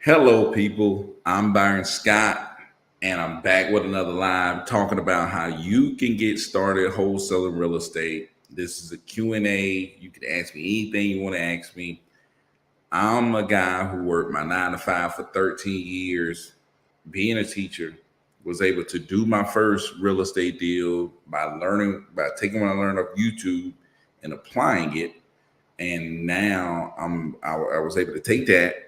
Hello, people. I'm Byron Scott, and I'm back with another live talking about how you can get started wholesaling real estate. This is a Q&A. You can ask me anything you want to ask me. I'm a guy who worked my 9 to 5 for 13 years, being a teacher, was able to do my first real estate deal by taking what I learned off YouTube and applying it. And now I was able to take that,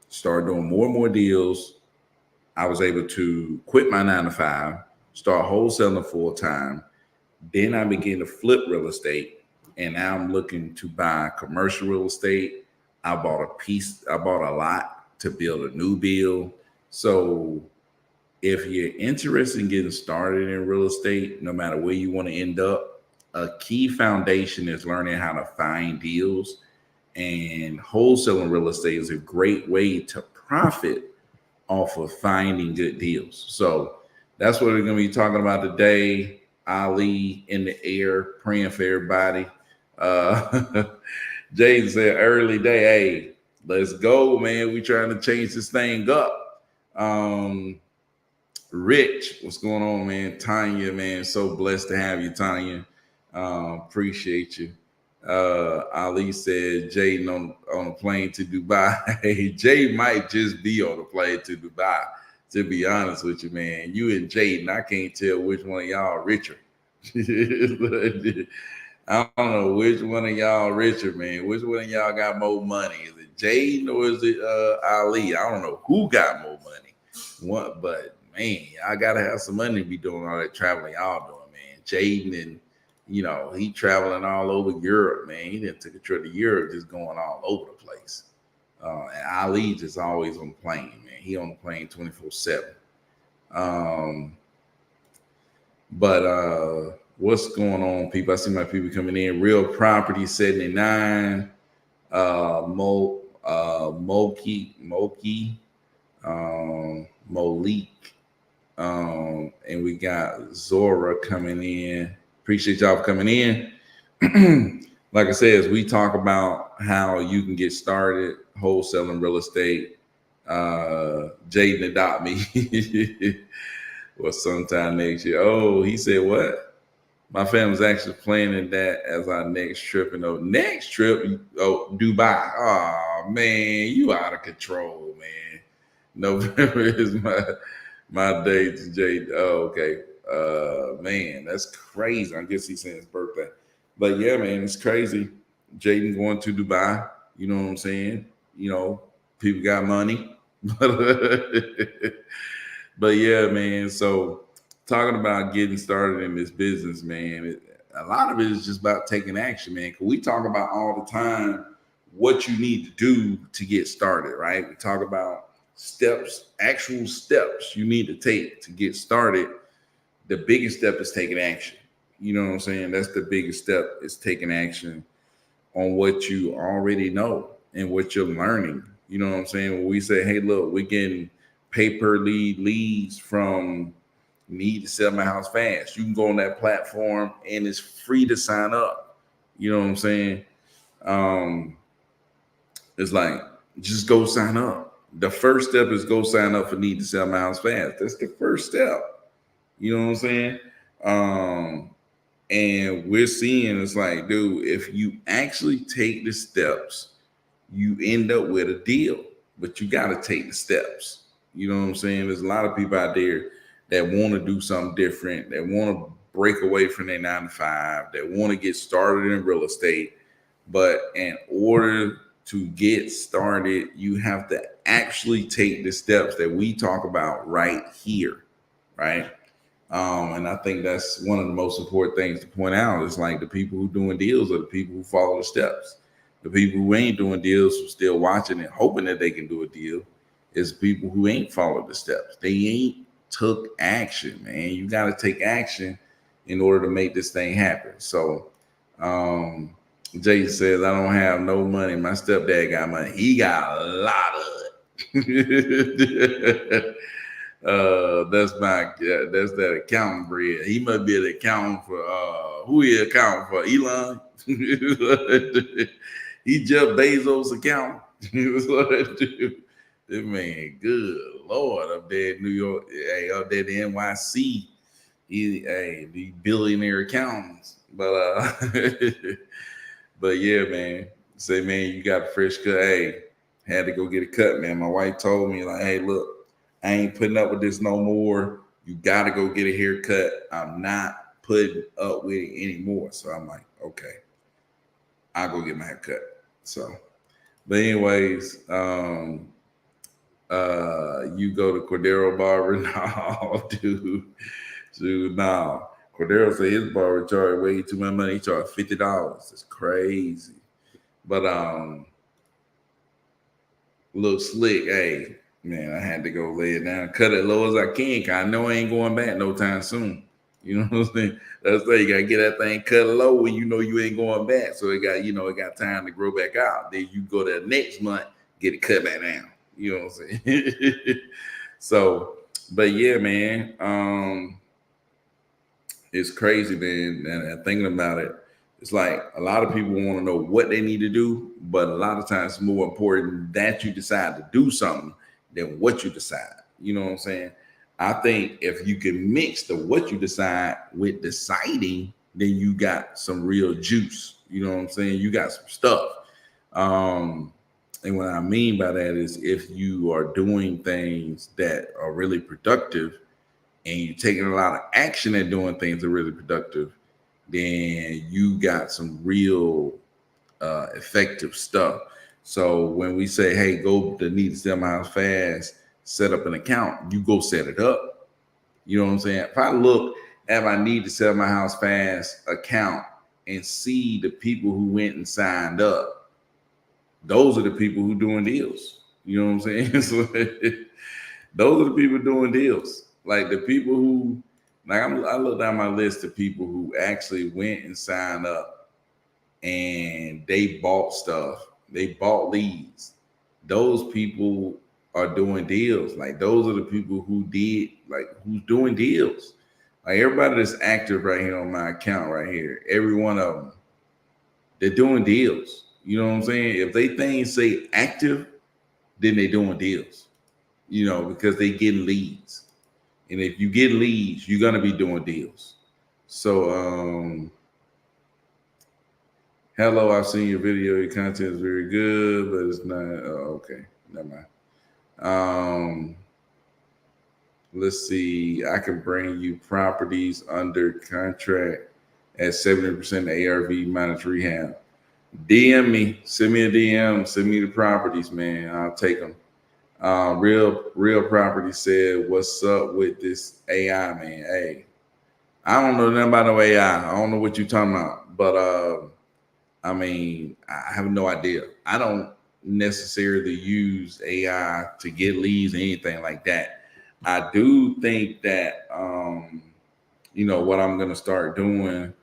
start doing more and more deals. I was able to quit my 9 to 5, start wholesaling full time. Then I began to flip real estate, and now I'm looking to buy commercial real estate. I bought a lot to build a new build. So if you're interested in getting started in real estate, no matter where you want to end up, a key foundation is learning how to find deals. And wholesaling real estate is a great way to profit off of finding good deals. So that's what we're going to be talking about today. Ali in the air, praying for everybody. Uh, Jaden said, early day, hey, let's go, man. We trying to change this thing up. Rich, what's going on, man? Tanya, man, so blessed to have you, Tanya. Appreciate you. Ali said Jaden on a plane to Dubai. Hey, Jay might just be on a plane to Dubai. To be honest with you, man, you and Jaden, I can't tell which one of y'all richer. I don't know which one of y'all richer, man. Which one of y'all got more money? Is it Jaden or is it Ali? I don't know who got more money. What, but man, I gotta have some money to be doing all that traveling y'all doing, man. Jaden and he traveling all over Europe, man. He didn't take a trip to Europe, just going all over the place. And Ali just always on the plane, man. He on the plane 24/7. But what's going on, people? I see my people coming in. Real Property 79. Moki, Malik. And we got Zora coming in. Appreciate y'all for coming in. Like I said, as we talk about how you can get started wholesaling real estate, Jaden adopt me. Well, sometime next year. Oh, he said what? My family's actually planning that as our next trip. And next trip, Dubai. Oh man, you out of control, man. November is my date to Jaden. Oh, okay. Man, that's crazy. I guess he's saying his birthday. But yeah, man, it's crazy. Jaden going to Dubai. You know what I'm saying? People got money. But yeah, man. So talking about getting started in this business, man, a lot of it is just about taking action, man. Cause we talk about all the time what you need to do to get started, right? We talk about steps, actual steps you need to take to get started. The biggest step is taking action. You know what I'm saying? That's the biggest step, is taking action on what you already know and what you're learning. You know what I'm saying? When we say, hey, look, we're getting pay-per leads from Need to Sell My House Fast. You can go on that platform and it's free to sign up. You know what I'm saying? It's like, just go sign up. The first step is go sign up for Need to Sell My House Fast. That's the first step. You know what I'm saying? And we're seeing, it's like, dude, if you actually take the steps, you end up with a deal, but you got to take the steps. You know what I'm saying? There's a lot of people out there that want to do something different, that want to break away from their 9 to 5, that want to get started in real estate. But in order to get started, you have to actually take the steps that we talk about right here, right? And I think that's one of the most important things to point out. Is like the people who doing deals are the people who follow the steps. The people who ain't doing deals, who still watching and hoping that they can do a deal, is people who ain't followed the steps. They ain't took action, man. You got to take action in order to make this thing happen. So Jason says, I don't have no money. My stepdad got money. He got a lot of it. That's that accountant bread. He must be an accountant for who he accounting for? Elon. He Jeff Bezos' accountant. This man, good Lord, up there in New York, hey, up there in NYC, the billionaire accountants. But yeah, man. Say, man, you got a fresh cut. Hey, had to go get a cut, man. My wife told me, like, hey, look, I ain't putting up with this no more. You gotta go get a haircut. I'm not putting up with it anymore. So I'm like, okay, I'll go get my haircut. So, but anyways, you go to Cordero Barber. No, dude, no. Cordero said his barber charged way too much money. He charged $50. It's crazy. But look slick, hey, man, I had to go lay it down, cut it low as I can, cause I know I ain't going back no time soon. You know what I'm saying? That's why you gotta get that thing cut low when you know you ain't going back. So it got time to grow back out. Then you go there next month, get it cut back down. You know what I'm saying? So, but yeah, man, it's crazy, man. And thinking about it, it's like a lot of people want to know what they need to do, but a lot of times it's more important that you decide to do something than what you decide. You know what I'm saying? I think if you can mix the what you decide with deciding, then you got some real juice. You know what I'm saying? You got some stuff. And what I mean by that is if you are doing things that are really productive and you're taking a lot of action at doing things that are really productive, then you got some real effective stuff. So when we say, hey, go to need to sell my house fast, set up an account, you go set it up. You know what I'm saying? If I look at my need to sell my house fast account and see the people who went and signed up, those are the people who doing deals. You know what I'm saying? So those are the people doing deals. Like the people who, I look down my list of people who actually went and signed up and they bought stuff. They bought leads. Those people are doing deals. Like those are the people who did, like who's doing deals. Like everybody that's active right here on my account right here, every one of them, they're doing deals. You know what I'm saying? If they things say active, then they doing deals. You know, because they getting leads. And if you get leads, you're gonna be doing deals. So hello, I've seen your video. Your content is very good, but it's not okay. Never mind. Let's see. I can bring you properties under contract at 70% ARV minus rehab. DM me, send me a DM, send me the properties, man. I'll take them. Real property said, "What's up with this AI, man? Hey, I don't know nothing about no AI. I don't know what you're talking about, but I mean, I have no idea. I don't necessarily use AI to get leads or anything like that. I do think that what I'm gonna start doing,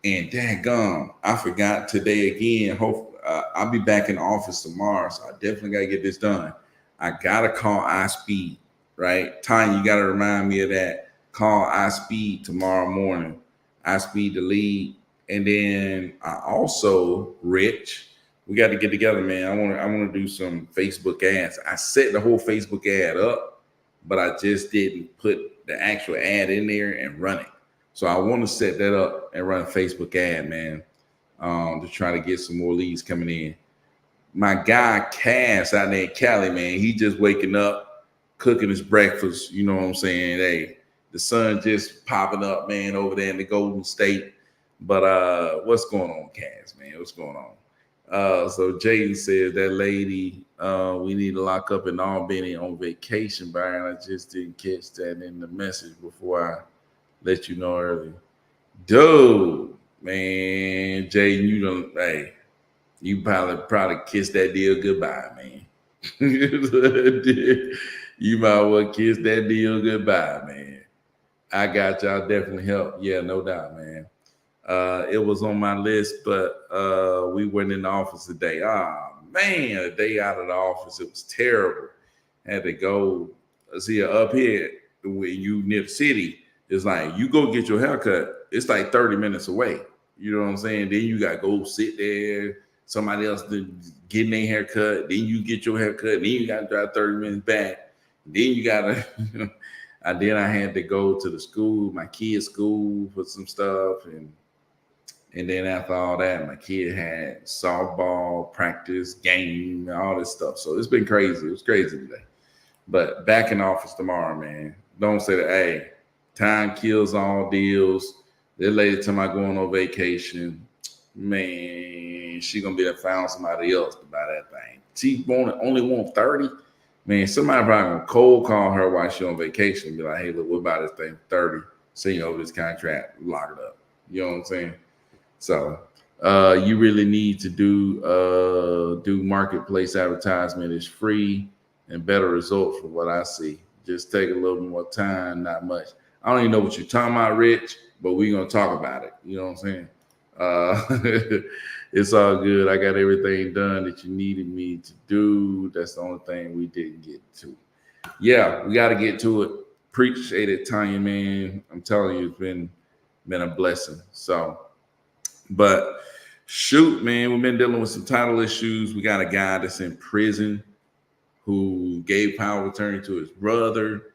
and dadgum, I forgot today again. Hope I'll be back in the office tomorrow, so I definitely gotta get this done. I gotta call iSpeed, right? Tanya, you gotta remind me of that. Call iSpeed tomorrow morning. iSpeed the lead. And then I also, Rich, we got to get together, man. I want to do some Facebook ads. I set the whole Facebook ad up, but I just didn't put the actual ad in there and run it. So I want to set that up and run a Facebook ad, man, to try to get some more leads coming in. My guy Cass out there in Cali, man, he just waking up, cooking his breakfast. You know what I'm saying? Hey, the sun just popping up, man, over there in the Golden State. But what's going on, Cass, man? What's going on? So Jaden says that lady we need to lock up in Albany on vacation, Byron. I just didn't catch that in the message before I let you know earlier. Dude, man, Jaden, you don't hey. You probably kiss that deal goodbye, man. You might well kiss that deal goodbye, man. I got y'all definitely help. Yeah, no doubt, man. It was on my list, but we weren't in the office today. Man, a day out of the office, it was terrible. Had to go see up here when you near the city. It's like you go get your haircut. It's like 30 minutes away. You know what I'm saying? Then you got to go sit there. somebody else getting their haircut, then you get your haircut, then you got to drive 30 minutes back, then you got to, then I had to go to the school, my kid's school for some stuff, and then after all that, my kid had softball practice, game, all this stuff. So it's been crazy. It was crazy today. But back in office tomorrow, man. Don't say that, hey, time kills all deals. That lady tell me I'm going on vacation. Man, she gonna be there found somebody else to buy that thing. She only want 30. Man, somebody probably gonna cold call her while she on vacation and be like, hey, look, what about this thing? 30. Send over this contract, lock it up. You know what I'm saying? So you really need to do marketplace advertisement. It's free and better results from what I see. Just take a little more time, not much. I don't even know what you're talking about, Rich, but we're gonna talk about it. You know what I'm saying? It's all good. I got everything done that you needed me to do. That's the only thing we didn't get to. Yeah, we got to get to it. Appreciate it, Tanya, man. I'm telling you, it's been a blessing. So, but shoot, man, we've been dealing with some title issues. We got a guy that's in prison who gave power of attorney to his brother,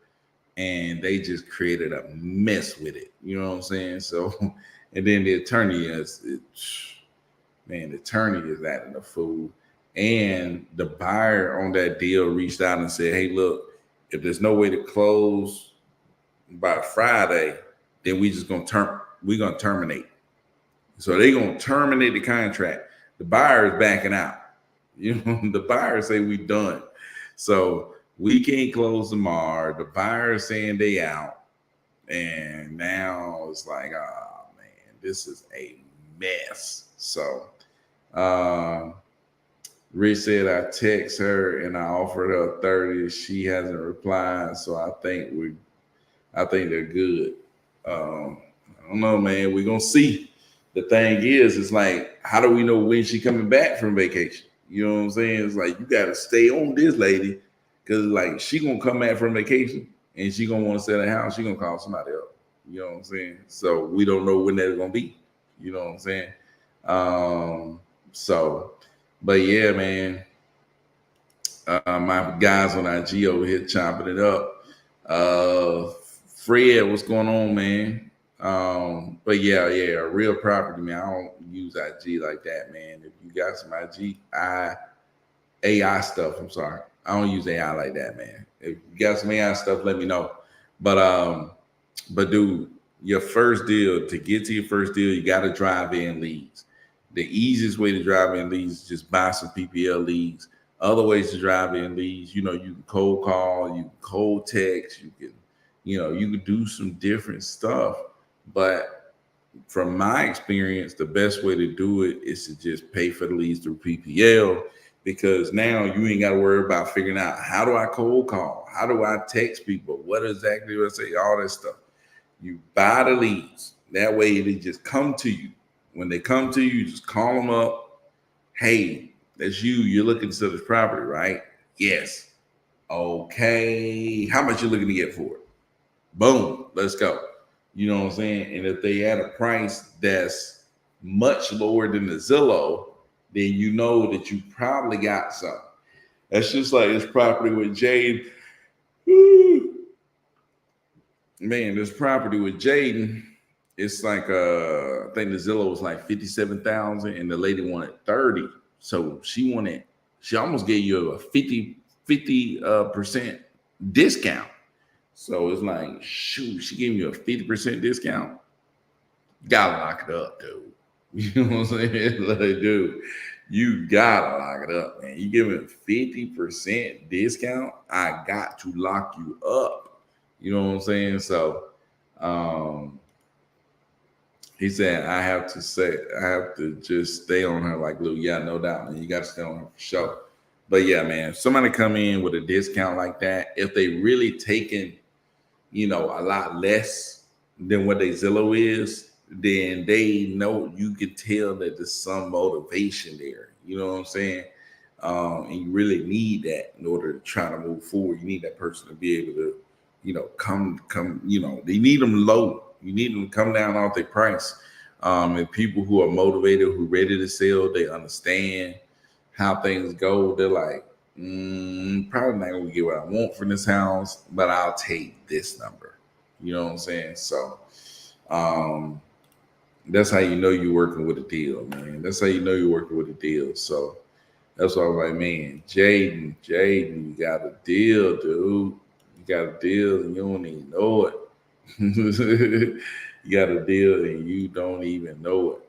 and they just created a mess with it. You know what I'm saying? So, and then the attorney the attorney is acting a fool. And the buyer on that deal reached out and said, hey, look, if there's no way to close by Friday, then we're going to terminate. So they're going to terminate the contract. The buyer is backing out. You know, the buyer say we done. So we can't close tomorrow. The buyer is saying they out. And now it's like, oh man, this is a mess. So Rich said I text her and I offered her 30. She hasn't replied. So I think they're good. I don't know, man. We're gonna see. The thing is, it's like, how do we know when she coming back from vacation? You know what I'm saying? It's like you gotta stay on this lady, because like she gonna come back from vacation and she gonna want to sell the house. She gonna call somebody else. You know what I'm saying? So we don't know when that's gonna be. You know what I'm saying? So, but yeah, man. My guys on IG over here chopping it up. Fred, what's going on, man? But yeah, real property, man. I don't use IG like that, man. If you got some AI stuff, I'm sorry. I don't use AI like that, man. If you got some AI stuff, let me know. But dude, your first deal, to get to your first deal, you got to drive in leads. The easiest way to drive in leads is just buy some PPL leads. Other ways to drive in leads, you can cold call, you can cold text, you can do some different stuff. But from my experience, the best way to do it is to just pay for the leads through PPL, because now you ain't got to worry about figuring out, how do I cold call? How do I text people? What exactly do I say? All that stuff. You buy the leads. That way they just come to you. When they come to you, just call them up. Hey, that's you. You're looking to sell this property, right? Yes. Okay. How much you looking to get for it? Boom. Let's go. You know what I'm saying? And if they at a price that's much lower than the Zillow, then you know that you probably got some. That's just like this property with Jade. Man, this property with Jaden, it's like I think the Zillow was like 57,000 and the lady wanted 30. So she almost gave you a 50% discount. So it's like, shoot, she gave you a 50% discount. Gotta lock it up, dude. You know what I'm saying? Like, dude, you gotta lock it up, man. You give me a 50% discount, I got to lock you up. You know what I'm saying? So he said, I have to just stay on her like Lou. Yeah, no doubt, man. You got to stay on her for sure. But yeah, man, if somebody come in with a discount like that, if they really taking, a lot less than what they Zillow is, then they know, you can tell that there's some motivation there. You know what I'm saying? And you really need that in order to try to move forward. You need that person to be able to, come, they need them low. You need them to come down off their price. And people who are motivated, who ready to sell, they understand how things go. They're like, probably not gonna get what I want from this house, but I'll take this number. You know what I'm saying? So um, that's how you know you're working with a deal, man. That's how you know you're working with a deal. So that's why I'm like, man, Jaden, you got a deal, dude. You got a deal and you don't even know it. You got a deal and you don't even know it.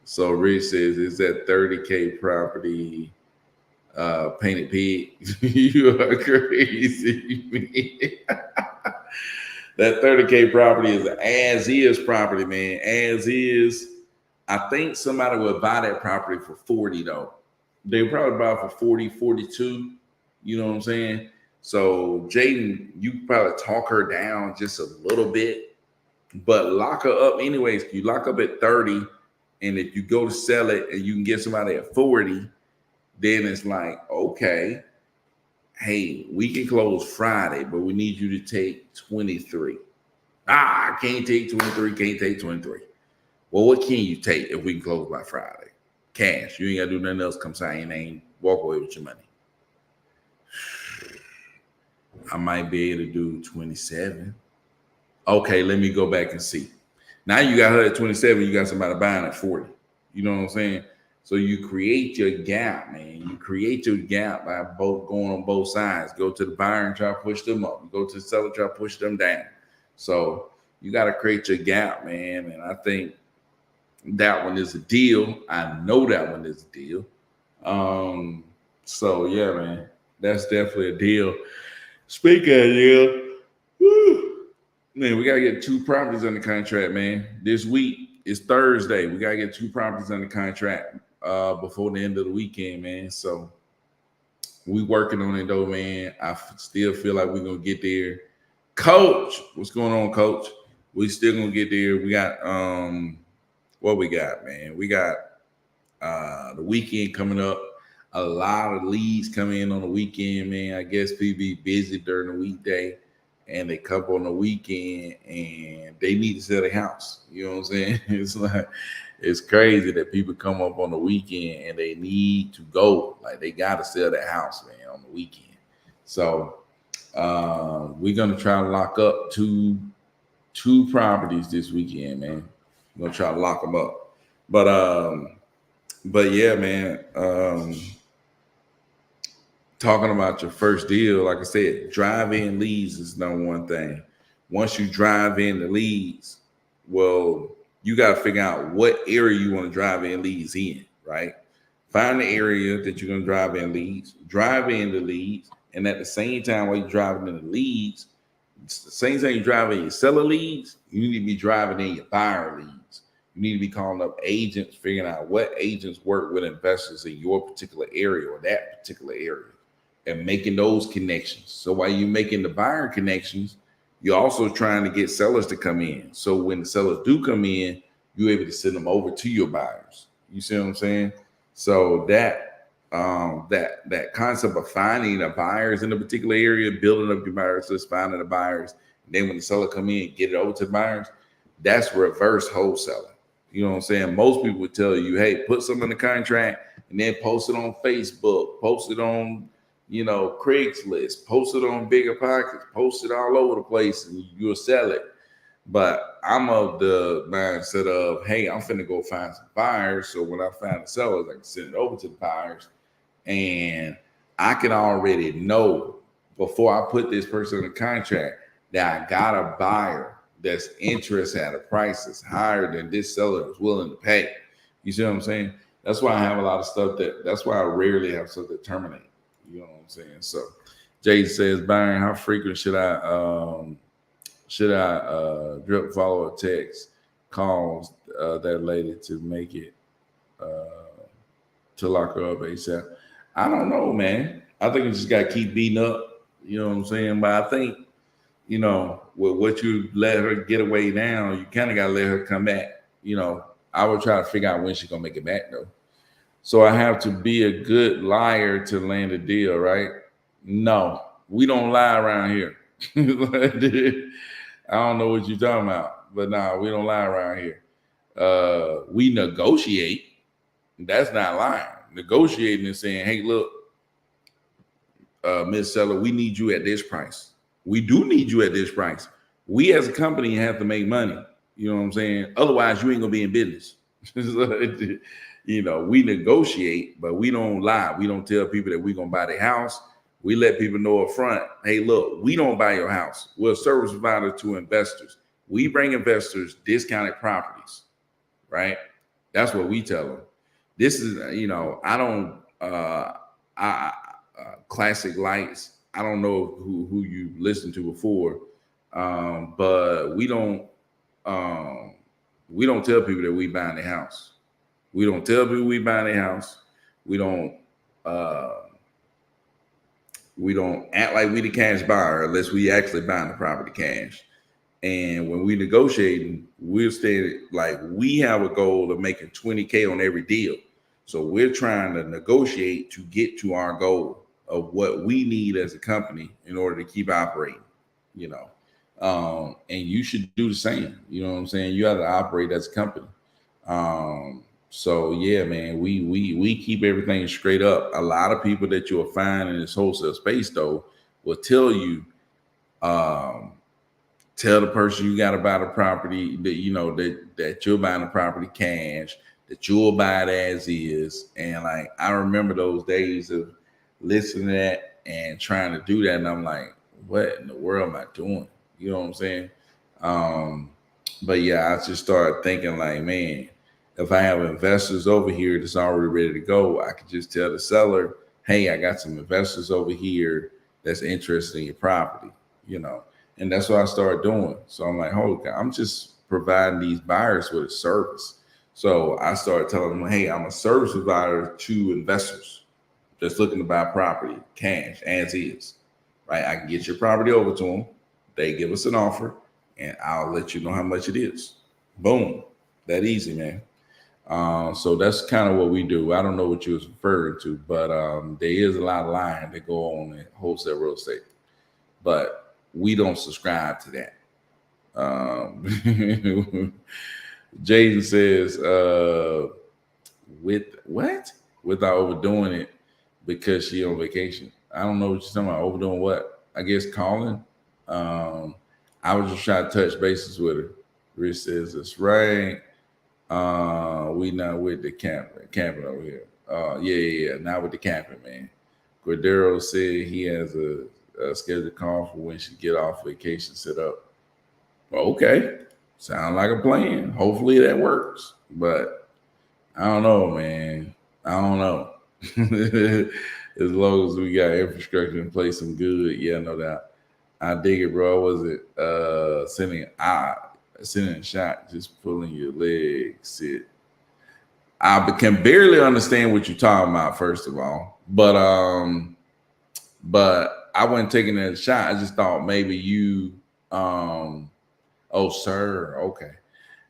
So Rich says, is that 30K property painted pig? You are crazy, man. That 30K property is an as is property, man. As is. I think somebody would buy that property for 40 though. They probably buy it for 40, 42. You know what I'm saying? So Jaden, you probably talk her down just a little bit, but lock her up anyways. You lock up at 30, and if you go to sell it and you can get somebody at 40, then it's like, okay, hey, we can close Friday, but we need you to take 23. I can't take 23, can't take 23. Well, what can you take if we can close by Friday? Cash. You ain't got to do nothing else. Come sign your name, walk away with your money. I might be able to do 27. Okay, let me go back and see. Now you got her at 27, you got somebody buying at 40. You know what I'm saying? So you create your gap, man. You create your gap by both going on both sides. Go to the buyer and try to push them up. You go to the seller, try to push them down. So you got to create your gap, man. And I think that one is a deal. I know that one is a deal. So yeah, man, that's definitely a deal. Speaking of deal, woo, man, we gotta get 2 properties under contract, man. This week is Thursday. We gotta get 2 properties under contract before the end of the weekend, man. So we working on it though, man. I still feel like we're gonna get there. Coach, what's going on, Coach? We still gonna get there. We got what we got, man? We got the weekend coming up. A lot of leads come in on the weekend, man. I guess people be busy during the weekday and they come on the weekend and they need to sell their house. You know what I'm saying? It's like it's crazy that people come up on the weekend and they need to go. Like they gotta sell their house, man, on the weekend. So we're gonna try to lock up two properties this weekend, man. We're gonna try to lock them up. But yeah, man. Talking about your first deal, like I said, drive in leads is number one thing. Once you drive in the leads, well, you got to figure out what area you want to drive in leads in, right? Find the area that you're going to drive in the leads, and at the same time while you're driving in the leads, it's the same time you're driving your seller leads, you need to be driving in your buyer leads. You need to be calling up agents, figuring out what agents work with investors in your particular area or that particular area, and making those connections. So while you're making the buyer connections, you're also trying to get sellers to come in. So when the sellers do come in, you're able to send them over to your buyers. You see what I'm saying? So that concept of finding the buyers in a particular area, building up your buyers list, finding the buyers, and then when the seller come in, get it over to the buyers, that's reverse wholesaling. You know what I'm saying? Most people would tell you, hey, put something in the contract and then post it on Facebook, post it on Craigslist, post it on Bigger Pockets, post it all over the place, and you'll sell it. But I'm of the mindset of, hey, I'm finna go find some buyers. So when I find the sellers, I can send it over to the buyers. And I can already know before I put this person in the contract that I got a buyer that's interested at a price that's higher than this seller is willing to pay. You see what I'm saying? That's why I have a lot of stuff that's why I rarely have stuff that terminate. You know what I'm saying? So Jay says, Byron, how frequent should I drip follow a text calls that lady to make it to lock her up ASAP? I don't know, man. I think you just gotta keep beating up, you know what I'm saying? But I think, with what you let her get away now, you kind of gotta let her come back. I would try to figure out when she's gonna make it back though. So I have to be a good liar to land a deal, right? No, we don't lie around here. I don't know what you're talking about. but nah, we don't lie around here. We negotiate. That's not lying. Negotiating and saying, hey, look, Miss Seller, we need you at this price. We do need you at this price. We as a company have to make money. You know what I'm saying? Otherwise, you ain't gonna be in business. You know, we negotiate, but we don't lie. We don't tell people that we're gonna buy their house. We let people know up front, hey, look, we don't buy your house. We're a service provider to investors. We bring investors discounted properties, right? That's what we tell them. This is, you know, I don't I classic lights. I don't know who you listened to before, but um, we don't tell people that we buying the house. We don't tell people we buying the house. We don't uh, we don't act like we the cash buyer unless we actually buying the property cash. And when we negotiating, we're staying like we have a goal of making 20K on every deal. So we're trying to negotiate to get to our goal of what we need as a company in order to keep operating, you know. And you should do the same. You know what I'm saying? You have to operate as a company. So yeah, man, we keep everything straight up. A lot of people that you'll find in this wholesale space though will tell you, um, tell the person you got to buy the property that you know that you're buying the property cash, that you'll buy it as is. And like I remember those days of listening to that and trying to do that, and I'm like, what in the world am I doing? You know what I'm saying? Um, but yeah, I just started thinking like, man, if I have investors over here that's already ready to go, I could just tell the seller, hey, I got some investors over here that's interested in your property, you know. And that's what I started doing. So I'm like, holy cow, I'm just providing these buyers with a service. So I started telling them, hey, I'm a service provider to investors that's looking to buy property, cash, as is. Right? I can get your property over to them. They give us an offer, and I'll let you know how much it is. Boom. That easy, man. So that's kind of what we do. I don't know what you was referring to, but there is a lot of lying that go on in wholesale real estate. But we don't subscribe to that. Jaden says, with what? Without overdoing it because she on vacation. I don't know what you're talking about. Overdoing what? I guess calling. I was just trying to touch bases with her. Rich says it's right. We not with the camping over here. Yeah. Not with the camping, man. Cordero said he has a scheduled call for when she get off vacation set up. Well, okay. Sound like a plan. Hopefully that works. But I don't know, man. I don't know. As long as we got infrastructure in place, I'm good. Yeah, no doubt. I dig it, bro. Was it sending a shot, just pulling your leg, sit. I can barely understand what you're talking about, first of all. But I wasn't taking that shot. I just thought maybe you oh sir, okay.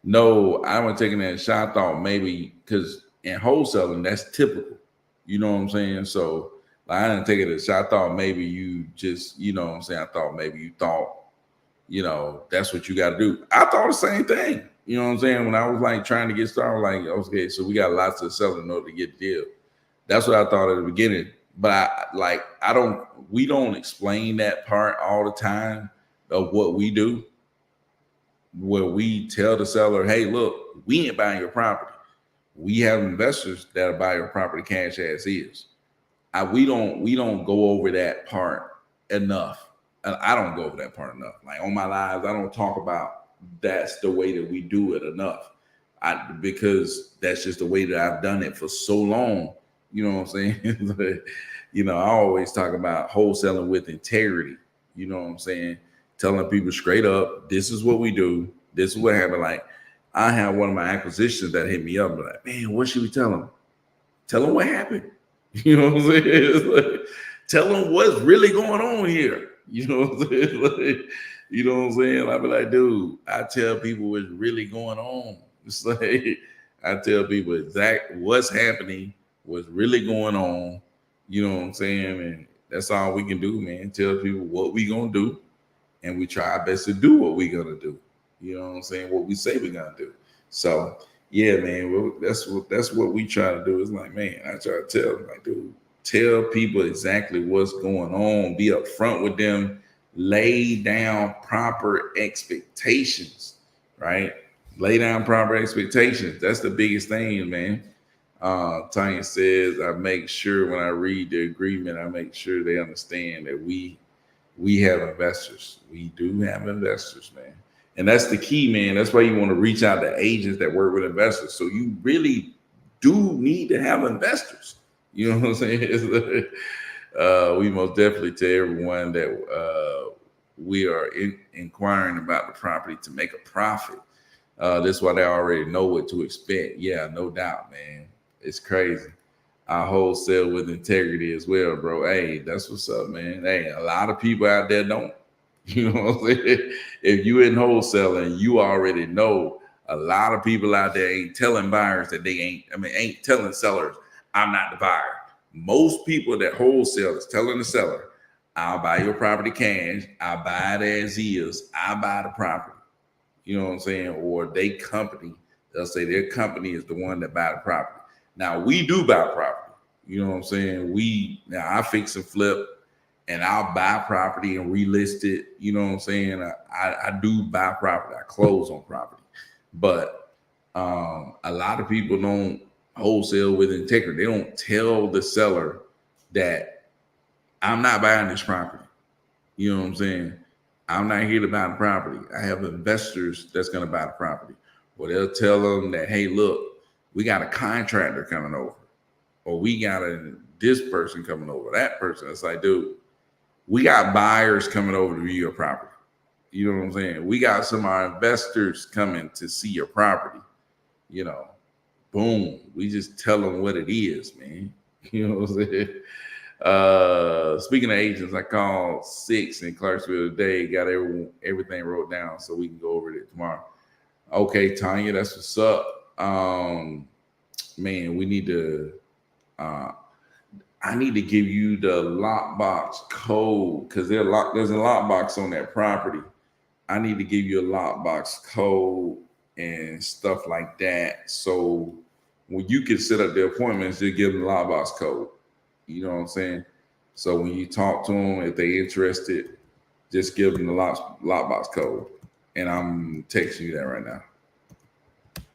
No, I wasn't taking that shot. I thought maybe because in wholesaling, that's typical. You know what I'm saying? So like, I didn't take it as a shot. I thought maybe you just, you know what I'm saying? I thought maybe you thought, you know, that's what you got to do. I thought the same thing. You know what I'm saying? When I was like trying to get started, like, okay, so we got lots of selling in order to get the deal. That's what I thought at the beginning. But we don't explain that part all the time of what we do, where we tell the seller, hey, look, we ain't buying your property. We have investors that'll buy your property cash as is. We don't go over that part enough. I don't go over that part enough. Like on my lives, I don't talk about that's the way that we do it enough. Because that's just the way that I've done it for so long. You know what I'm saying? You know, I always talk about wholesaling with integrity. You know what I'm saying? Telling people straight up, this is what we do. This is what happened. Like I have one of my acquisitions that hit me up. Like, man, what should we tell them? Tell them what happened. You know what I'm saying? It's like, tell them what's really going on here. You know what I'm saying? Like, you know what I'm saying? I be like, dude, I tell people what's really going on. It's like I tell people exactly what's happening, what's really going on. You know what I'm saying? And that's all we can do, man. Tell people what we gonna do, and we try our best to do what we gonna do. You know what I'm saying? What we say we're gonna do. So yeah, man, that's what we try to do. It's like, man, I try to tell them, like, dude, tell people exactly what's going on. Be upfront with them. Lay down proper expectations, right? Lay down proper expectations. That's the biggest thing, man. Tanya says, I make sure when I read the agreement, I make sure they understand that we have investors. We do have investors, man. And that's the key, man. That's why you want to reach out to agents that work with investors. So you really do need to have investors. You know what I'm saying? We most definitely tell everyone that we are inquiring about the property to make a profit. That's why they already know what to expect. Yeah, no doubt, man. It's crazy. I wholesale with integrity as well, bro. Hey, that's what's up, man. Hey, a lot of people out there don't. You know what I'm saying? If you in wholesaling, you already know a lot of people out there ain't telling buyers that ain't telling sellers, I'm not the buyer. Most people that wholesale is telling the seller, I'll buy your property cash, I'll buy it as is, I'll buy the property. You know what I'm saying? Or they company, they'll say their company is the one that buy the property. Now we do buy property. You know what I'm saying? I fix and flip, and I'll buy property and relist it. You know what I'm saying? I do buy property. I close on property. But a lot of people don't wholesale with integrity. They don't tell the seller that I'm not buying this property. You know what I'm saying? I'm not here to buy the property. I have investors that's going to buy the property. Or they'll tell them that, hey, look, we got a contractor coming over, or we got this person coming over, that person. It's like, dude, we got buyers coming over to view your property. You know what I'm saying? We got some of our investors coming to see your property. You know, boom. We just tell them what it is, man. You know what I'm saying? Speaking of agents, I called 6 in Clarksville today, got everything wrote down so we can go over it tomorrow. Okay, Tanya, that's what's up. Man, we need to I need to give you the lockbox code because there's a lockbox on that property. I need to give you a lockbox code and stuff like that. So when you can set up the appointments, just give them the lockbox code. You know what I'm saying? So when you talk to them, if they're interested, just give them the lockbox code. And I'm texting you that right now.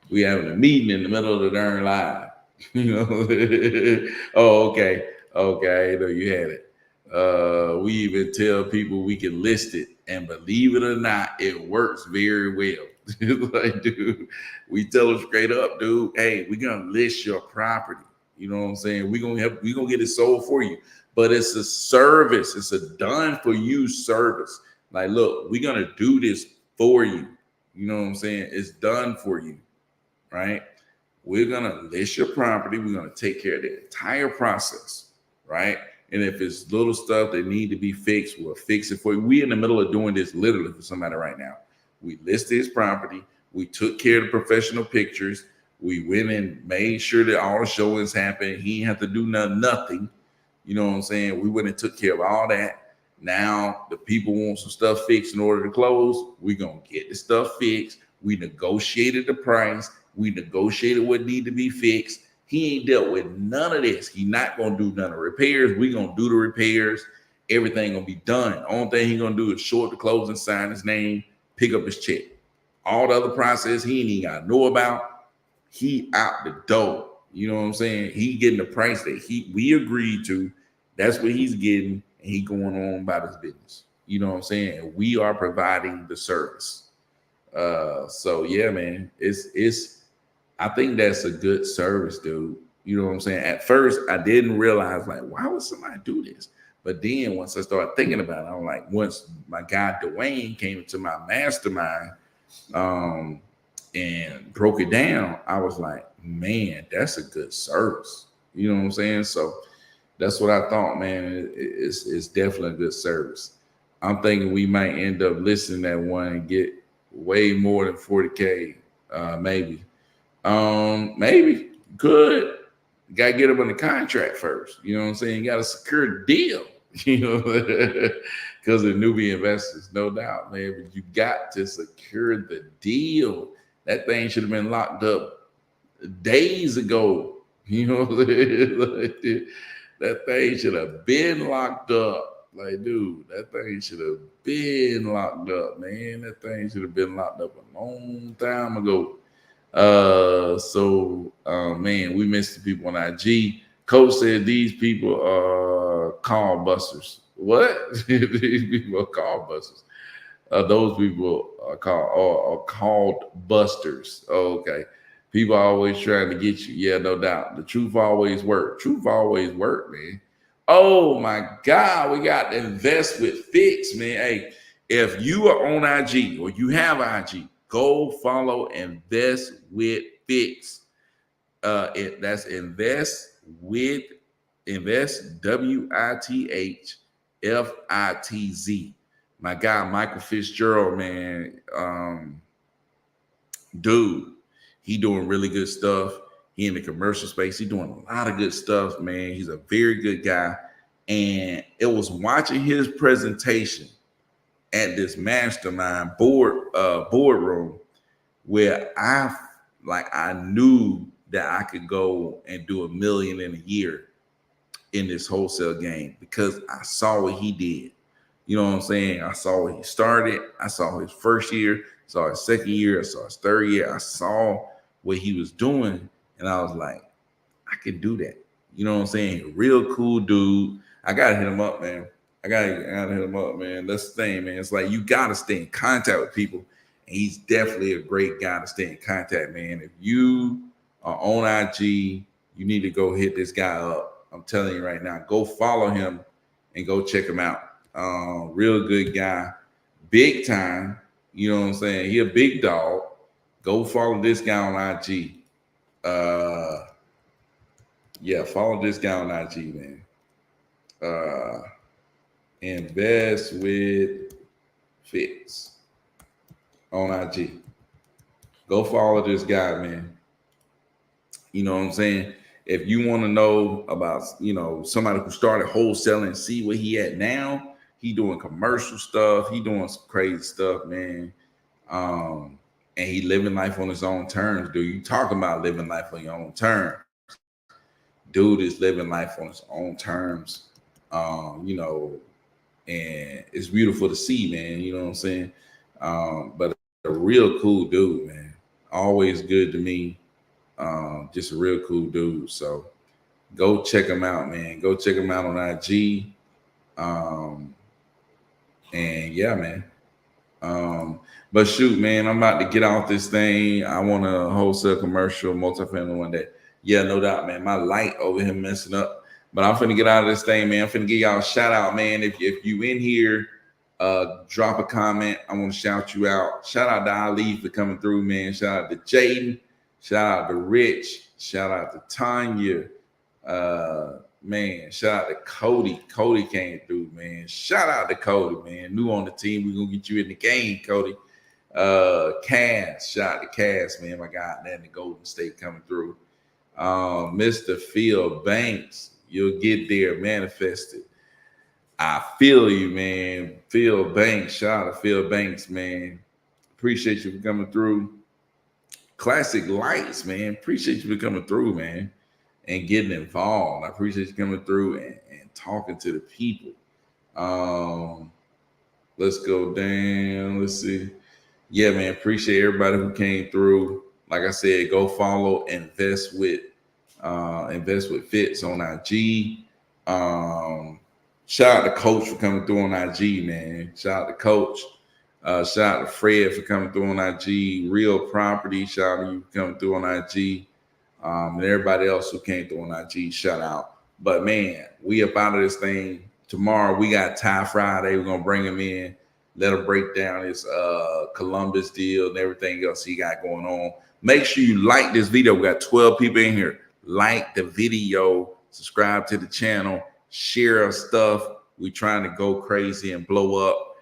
We having a meeting in the middle of the darn live. You know? Oh, okay. Okay, I know you had it. We even tell people we can list it, and believe it or not, it works very well. Like, dude, we tell them straight up, dude, hey, we're gonna list your property. You know what I'm saying? We're gonna get it sold for you. But it's a service, it's a done for you service. Like, look, we're gonna do this for you. You know what I'm saying? It's done for you, right? We're gonna list your property, we're gonna take care of the entire process. Right? And if it's little stuff that need to be fixed, we'll fix it for you. We in the middle of doing this literally for somebody right now. We listed his property. We took care of the professional pictures. We went and made sure that all the showings happened. He didn't have to do nothing. You know what I'm saying? We went and took care of all that. Now the people want some stuff fixed in order to close. We're going to get the stuff fixed. We negotiated the price. We negotiated what need to be fixed. He ain't dealt with none of this. He not gonna do none of repairs. We gonna do the repairs. Everything gonna be done. Only thing he gonna do is short the closing, sign his name, pick up his check. All the other process he ain't even gotta know about. He out the door. You know what I'm saying? He getting the price that we agreed to. That's what he's getting, and he going on about his business. You know what I'm saying? And we are providing the service. So yeah, man, it's. I think that's a good service, dude. You know what I'm saying? At first, I didn't realize, like, why would somebody do this? But then once I started thinking about it, I'm like, once my guy Dwayne came into my mastermind and broke it down, I was like, man, that's a good service. You know what I'm saying? So that's what I thought, man. It's definitely a good service. I'm thinking we might end up listing that one and get way more than 40K, maybe. Maybe could. You gotta get him in the contract first. You know what I'm saying? You gotta secure the deal. you know, because of newbie investors, no doubt, man. But you got to secure the deal. That thing should have been locked up days ago. You know, that thing should have been locked up. Like, dude, that thing should have been locked up, man. That thing should have been locked up a long time ago. Man, we missed the people on IG. Coach said these people are call busters. What? These people are call busters. Those people are called busters. Oh, okay. People are always trying to get you. Yeah, no doubt. The truth always work. Truth always work, man. Oh my God, we got to invest with Fix, man. Hey, if you are on IG or you have IG, go follow Invest with Fix. That's invest WITHFITZ. My guy Michael Fitzgerald, man, dude, he doing really good stuff. He in the commercial space. He doing a lot of good stuff, man. He's a very good guy. And it was watching his presentation at this mastermind boardroom where I knew that I could go and do $1 million in a year in this wholesale game because I saw what he did. You know what I'm saying? I saw what he started. I saw his first year, saw his second year, I saw his third year. I saw what he was doing, and I was like, I could do that. You know what I'm saying? Real cool dude. I gotta hit him up, man. I gotta hit him up, man. That's the thing, man. It's like you gotta stay in contact with people, and he's definitely a great guy to stay in contact, man. If you are on IG, you need to go hit this guy up. I'm telling you right now, go follow him and go check him out. Real good guy, big time. You know what I'm saying? He a big dog. Go follow this guy on IG. Yeah, follow this guy on IG, man. Invest with Fix on IG. Go follow this guy, man. You know what I'm saying? If you want to know about, somebody who started wholesaling and see where he at now, he doing commercial stuff. He doing some crazy stuff, man. And he living life on his own terms, dude. You talking about living life on your own terms. Dude is living life on his own terms. And it's beautiful to see, man. You know what I'm saying? But a real cool dude, man. Always good to me. Just a real cool dude. So go check him out, man. Go check him out on IG. And yeah, man. But shoot, man, I'm about to get off this thing. I want a wholesale commercial multifamily one day. Yeah, no doubt, man. My light over here messing up. But I'm finna get out of this thing, man. I'm finna give y'all a shout out, man. If you in here, drop a comment. I want to shout you out. Shout out to Ali for coming through, man. Shout out to Jaden. Shout out to Rich. Shout out to Tanya. Man, shout out to Cody. Cody came through, man. Shout out to Cody, man. New on the team. We're gonna get you in the game, Cody. Cass, shout out to Cass, man. My guy there in the Golden State coming through. Mr. Phil Banks, you'll get there, manifested. I feel you, man. Phil Banks, shout out to Phil Banks, man. Appreciate you for coming through. Classic Lights, man. Appreciate you for coming through, man, and getting involved. I appreciate you coming through and talking to the people. Let's go down. Let's see. Yeah, man. Appreciate everybody who came through. Like I said, go follow Invest with Fitz on IG. Shout out to Coach for coming through on IG, man. Shout out to Coach. Shout out to Fred for coming through on IG. Real Property, shout out to you for coming through on IG. And everybody else who came through on IG, shout out. But man, we up out of this thing. Tomorrow we got Ty Friday. We're gonna bring him in, let him break down his Columbus deal and everything else he got going on. Make sure you like this video. We got 12 people in here. Like the video, subscribe to the channel, share our stuff. We trying to go crazy and blow up.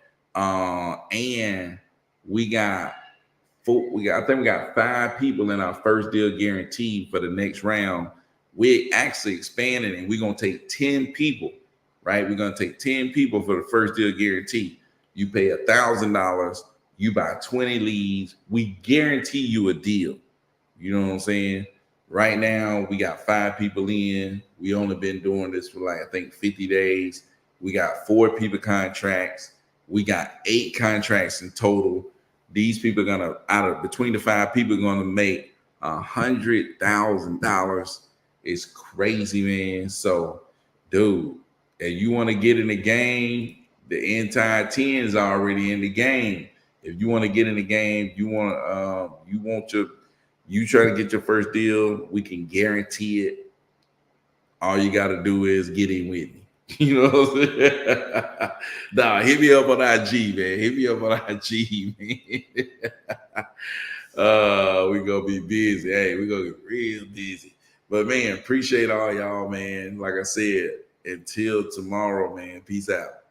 And we got 5 people in our first deal guaranteed for the next round. We're actually expanding and we're gonna take 10 people right? We're gonna take 10 people for the first deal guarantee. You pay $1,000, you buy 20 leads, we guarantee you a deal. You know what I'm saying? Right now, we got 5 people in. We only been doing this for like I think 50 days. We got 4 people contracts. We got 8 contracts in total. These people are gonna out of between the 5 people are gonna make $100,000. It's crazy, man. So, dude, if you want to get in the game, the entire 10 is already in the game. If you want to get in the game, you try to get your first deal, we can guarantee it. All you got to do is get in with me. You know what I'm saying? Nah, hit me up on IG, man. Hit me up on IG, man. We gonna be busy. Hey, we gonna get real busy. But man, appreciate all y'all, man. Like I said, until tomorrow, man. Peace out.